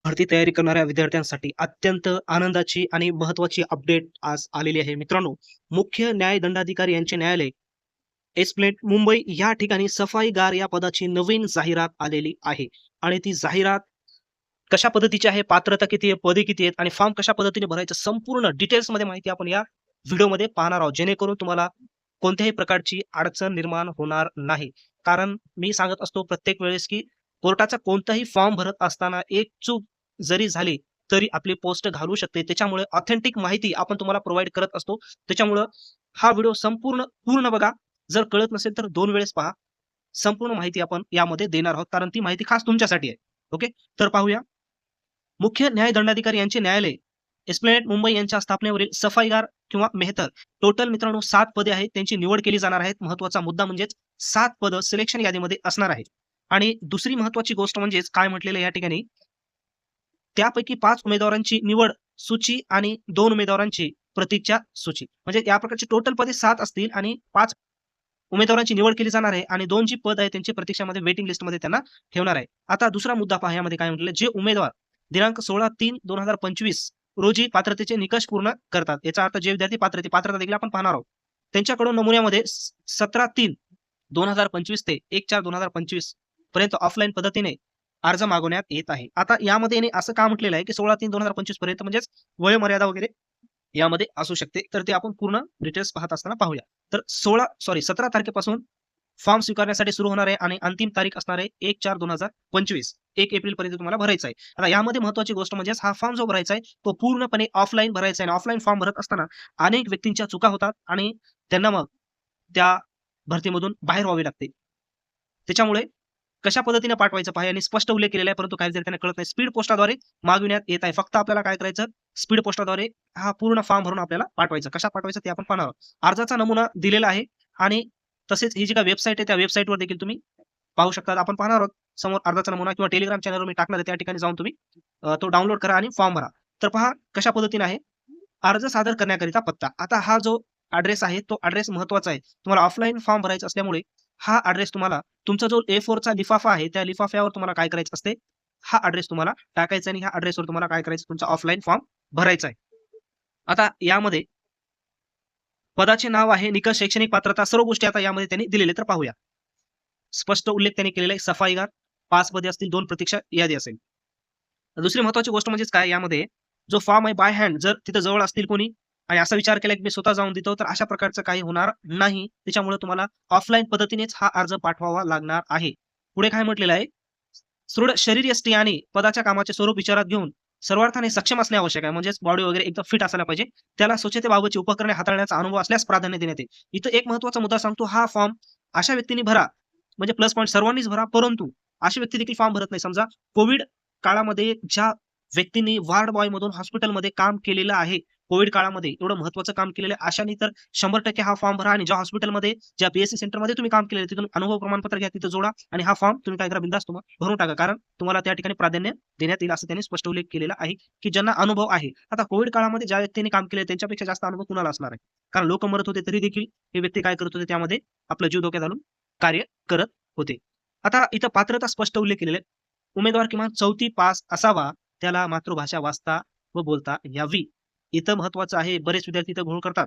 भरती तयारी करणाऱ्या विद्यार्थ्यांसाठी अत्यंत आनंदाची आणि महत्त्वाची अपडेट आज आलेली आहे. मित्रांनो, मुख्य न्याय दंडाधिकारी यांचे न्यायालय एस्प्लेट मुंबई या ठिकाणी सफाईगार या पदाची नवीन जाहिरात आलेली आहे. आणि ती जाहिरात कशा पद्धतीची आहे, पात्रता किती आहे, पदे किती आहेत आणि फॉर्म कशा पद्धतीने भरायचं संपूर्ण डिटेल्समध्ये माहिती आपण या व्हिडिओमध्ये पाहणार आहोत. जेणेकरून तुम्हाला कोणत्याही प्रकारची अडचण निर्माण होणार नाही. कारण मी सांगत असतो प्रत्येक वेळेस, की कोर्टाचा कोणताही फॉर्म भरत असताना एक चूक जरी झाली, तरी आपली पोस्ट घालवू शकते. त्याच्यामुळे ऑथेंटिक माहिती आपण तुम्हाला प्रोव्हाईड करत असतो. त्याच्यामुळं हा व्हिडिओ पूर्ण बघा. जर कळत नसेल तर 2 वेळेस पहा. संपूर्ण माहिती आपण यामध्ये देणार आहोत. कारण ती माहिती खास तुमच्यासाठी आहे. ओके. तर पाहूया. मुख्य न्याय दंडाधिकारी यांचे न्यायालय एस्प्लॅनेड मुंबई यांच्या स्थापनेवरील सफाईगार किंवा मेहतर टोटल मित्रांनो 7 पदे आहेत. त्यांची निवड केली जाणार आहे. महत्त्वाचा मुद्दा म्हणजेच 7 पदं सिलेक्शन यादीमध्ये असणार आहेत. आणि दुसरी महत्त्वाची गोष्ट म्हणजेच काय म्हटलेलं आहे या ठिकाणी, त्यापैकी 5 उमेदवारांची निवड सूची आणि 2 उमेदवारांची प्रतीक्षा सूची. म्हणजे या प्रकारची टोटल पदे 7 असतील आणि 5 उमेदवारांची निवड केली जाणार आहे आणि 2 जी पद आहेत त्यांची प्रतीक्षामध्ये वेटिंग लिस्टमध्ये त्यांना ठेवणार आहे. आता दुसरा मुद्दा पहा यामध्ये काय म्हटलं, जे उमेदवार दिनांक 16/3/2025 रोजी पात्रतेचे निकष पूर्ण करतात. याचा अर्थ जे विद्यार्थी पात्रता देखील आपण पाहणार आहोत. त्यांच्याकडून नमुन्यामध्ये 17/3/2025 ते 1/4/2025 पर्यंत ऑफलाईन पद्धतीने अर्ज मागवण्यात येत आहे. आता यामध्ये याने असं का म्हटलेलं आहे, की 16/3/2025 पर्यंत म्हणजेच वयोमर्यादा वगैरे यामध्ये असू शकते. तर ते आपण पूर्ण डिटेल्स पाहत असताना पाहूया. तर 17 तारखेपासून फॉर्म स्वीकारण्यासाठी सुरू होणार आहे आणि अंतिम तारीख असणार आहे 1/4/2025. 1 एप्रिलपर्यंत तुम्हाला भरायचा आहे. आता यामध्ये महत्त्वाची गोष्ट म्हणजे हा फॉर्म जो भरायचा आहे, तो पूर्णपणे ऑफलाईन भरायचा आहे आणि ऑफलाईन फॉर्म भरत असताना अनेक व्यक्तींच्या चुका होतात आणि त्यांना मग त्या भरतीमधून बाहेर व्हावे लागते. त्याच्यामुळे कशा पद्धतीने पाठवायचं पहा यांनी स्पष्ट उल्लेख केलेला आहे, परंतु काही विद्यार्थ्यांना कळत नाही. स्पीड पोस्टाद्वारे मागविण्यात येत आहे. फक्त आपल्याला काय करायचं, स्पीड पोस्टाद्वारे हा पूर्ण फॉर्म भरून आपल्याला पाठवायचा. कशा पाठवायचं ते आपण पाहणार आहोत. अर्जाचा नमुना दिलेला आहे आणि तसेच ही जी काही वेबसाईट आहे, त्या वेबसाईटवर देखील तुम्ही पाहू शकता. आपण पाहणार आहोत समोर अर्जाचा नमुना किंवा टेलिग्राम चॅनलवर मी टाकणार आहे. त्या ठिकाणी जाऊन तुम्ही तो डाउनलोड करा आणि फॉर्म भरा. तर पहा कशा पद्धतीने आहे. अर्ज सादर करण्याकरिता पत्ता. आता हा जो ॲड्रेस आहे, तो ॲड्रेस महत्त्वाचा आहे. तुम्हाला ऑफलाईन फॉर्म भरायचा असल्यामुळे हा ॲड्रेस तुम्हाला तुमचा जो A4चा लिफाफा आहे, त्या लिफाफ्यावर तुम्हाला काय करायचं असते, हा ॲड्रेस तुम्हाला टाकायचा आणि ह्या ॲड्रेसवर तुम्हाला काय करायचं, तुमचा ऑफलाईन फॉर्म भरायचा आहे. आता यामध्ये पदाचे नाव आहे, निकष, शैक्षणिक पात्रता सर्व गोष्टी आता यामध्ये त्यांनी दिलेल्या तर पाहूया. स्पष्ट उल्लेख त्यांनी केलेला आहे. सफाईगार 5 पदे असतील, 2 प्रतीक्षा यादी असेल. दुसरी महत्त्वाची गोष्ट म्हणजेच काय यामध्ये जो फॉर्म आहे बाय हँड जर तिथं जवळ असतील कोणी आणि असा विचार केला की मी स्वतः जाऊन देतो, तर अशा प्रकारचं काही होणार नाही. त्याच्यामुळे तुम्हाला ऑफलाईन पद्धतीनेच हा अर्ज पाठवावा लागणार आहे. पुढे काय म्हटलेलं आहे, दृढ शरीरयष्टी आणि पदाच्या कामाचे स्वरूप विचारात घेऊन सर्वार्थाने सक्षम असणे आवश्यक आहे. म्हणजेच बॉडी वगैरे एकदम फिट असायला पाहिजे. त्याला स्वच्छतेबाबतची उपकरणे हाताळण्याचा अनुभव असल्यास प्राधान्य देण्यात येईल. इथं एक महत्त्वाचा मुद्दा सांगतो, हा फॉर्म अशा व्यक्तींनी भरा, म्हणजे प्लस पॉइंट सर्वांनीच भरा, परंतु अशी व्यक्ती देखील फॉर्म भरत नाही. समजा कोविड काळामध्ये ज्या व्यक्तींनी वार्ड बॉयमधून हॉस्पिटलमध्ये काम केलेलं आहे, कोविड काळामध्ये एवढं महत्त्वाचं काम केलेलं आहे, अशांनी तर 100% हा फॉर्म भरा आणि ज्या हॉस्पिटलमध्ये, ज्या पी-एस-सी सेंटरमध्ये तुम्ही काम केलेलं तिथून अनुभव प्रमाणपत्र घ्या, तिथं जोडा आणि हा फॉर्म तुम्ही काय करा, बिनधास्त भरून टाका. कारण तुम्हाला त्या ठिकाणी प्राधान्य देण्यात येईल असं त्यांनी स्पष्ट उल्लेख केलेला आहे, की ज्यांना अनुभव आहे. आता कोविड काळामध्ये ज्या व्यक्तींनी काम केलं त्यांच्यापेक्षा जास्त अनुभव कुणाला असणार आहे? कारण लोकं मरत होते तरी देखील हे व्यक्ती काय करत होते, त्यामध्ये आपला जीव धोक्यात घालून कार्य करत होते. आता इथं पात्रता स्पष्ट उल्लेख केलेले आहे. उमेदवार किमान 4थी पास असावा, त्याला मातृभाषा वाचता व बोलता यावी. इथं महत्त्वाचं आहे, बरेच विद्यार्थी इथं घोळ करतात.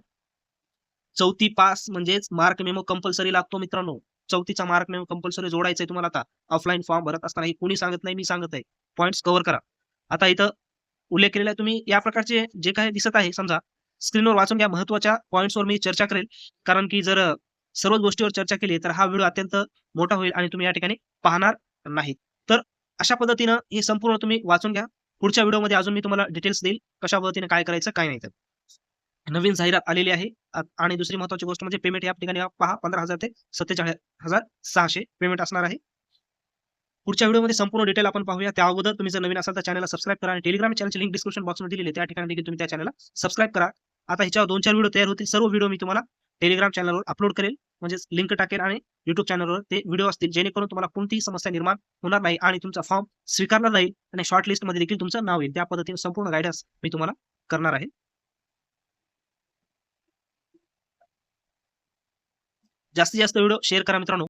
4थी पास म्हणजेच मार्क मेमो कंपल्सरी लागतो मित्रांनो. 4थीचा मार्क मेमो कंपल्सरी जोडायचा आहे तुम्हाला आता. ऑफलाईन फॉर्म भरत असताना. हे कोणी सांगत नाही, मी सांगत आहे. पॉइंट्स कव्हर करा. आता इथं उल्लेख केलेला आहे. तुम्ही या प्रकारचे जे काही दिसत आहे समजा, स्क्रीनवर वाचून घ्या. महत्त्वाच्या पॉइंट्सवर मी चर्चा करेल. कारण की जर सर्वच गोष्टीवर चर्चा केली, तर हा व्हिडिओ अत्यंत मोठा होईल आणि तुम्ही या ठिकाणी पाहणार नाहीत. तर अशा पद्धतीनं हे संपूर्ण तुम्ही वाचून घ्या. पुढच्या व्हिडिओमध्ये अजून मी तुम्हाला डिटेल्स देईल. कशा पद्धतीने काय करायचं, काय नाही तर. नवीन जाहिरात आलेली आहे आणि दुसरी महत्त्वाची गोष्ट म्हणजे पेमेंट या ठिकाणी पहा 15,000 ते 47,600 पेमेंट असणार आहे. पुढच्या व्हिडिओमध्ये संपूर्ण डिटेल आपण पाहूया. त्या अगोदर तुम्ही जर नवीन असाल तर चॅनलला सबस्क्राईब करा आणि टेलिग्राम चॅनलची लिंक डिस्क्रिप्शन बॉक्समध्ये दिलेली आहे. त्या ठिकाणी देखील तुम्ही त्या चॅनलला सबस्क्राईब करा. आता ह्याच्यावर 2-4 व्हिडिओ तयार होतील. सर्व व्हिडिओ मी तुम्हाला टेलिग्राम चॅनलवर अपलोड करेल. म्हणजेच लिंक टाकेल आणि YouTube चॅनलवर ते व्हिडिओ असतील. जेणेकरून तुम्हाला कोणतीही समस्या निर्माण होणार नाही आणि तुमचा फॉर्म स्वीकारला जाईल आणि शॉर्ट लिस्टमध्ये देखील तुमचं नाव येईल. त्या पद्धतीने संपूर्ण गाईडन्स मी तुम्हाला करणार आहे. जास्तीत जास्त व्हिडिओ शेअर करा मित्रांनो.